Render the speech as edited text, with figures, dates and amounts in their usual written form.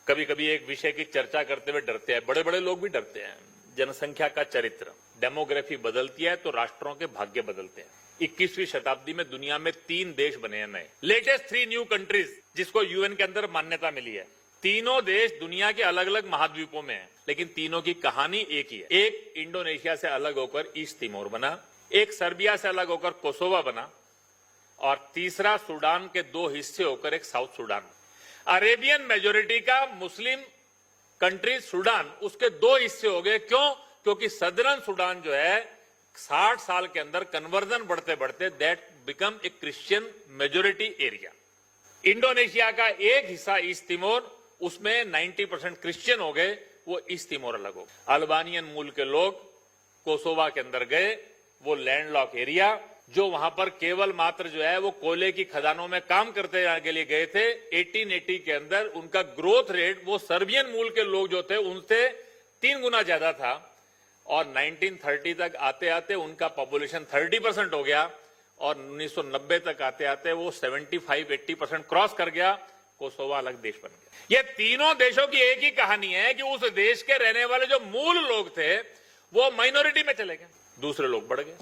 कभी कभी एक विषय की चर्चा करते हुए डरते हैं, बड़े बड़े लोग भी डरते हैं। जनसंख्या का चरित्र, डेमोग्राफी बदलती है तो राष्ट्रों के भाग्य बदलते हैं। 21वीं शताब्दी में दुनिया में 3 देश बने हैं नए, लेटेस्ट 3 न्यू कंट्रीज, जिसको यूएन के अंदर मान्यता मिली है। तीनों देश दुनिया के अलग अलग महाद्वीपों में हैं, लेकिन तीनों की कहानी एक ही है। एक इंडोनेशिया से अलग होकर ईस्ट तिमोर बना, एक सर्बिया से अलग होकर कोसोवा बना, और तीसरा सूडान के 2 हिस्से होकर एक साउथ सूडान। अरेबियन मेजोरिटी का मुस्लिम कंट्री सूडान, उसके 2 हिस्से हो गए। क्यों? क्योंकि सदर्न सूडान जो है 60 साल के अंदर कन्वर्जन बढ़ते बढ़ते that become a Christian majority area. Indonesia का एक हिस्सा ईस्ट तिमोर, उसमें 90% क्रिश्चियन हो गए, वो ईस्ट तिमोर अलग हो। अल्बानियन मूल के लोग कोसोवा के अंदर गए, वो लैंडलॉक एरिया, जो वहां पर केवल मात्र जो है वो कोयले की खदानों में काम करते के लिए गए थे। 1880 के अंदर उनका ग्रोथ रेट वो सर्बियन मूल के लोग जो थे उनसे 3 गुना ज्यादा था, और 1930 तक आते आते उनका पॉपुलेशन 30% हो गया, और 1990 तक आते आते वो 75-80% क्रॉस कर गया। कोसोवा अलग देश बन गया। ये तीनों देशों की एक ही कहानी है कि उस देश के रहने वाले जो मूल लोग थे वो माइनॉरिटी में चले गए, दूसरे लोग बढ़ गए।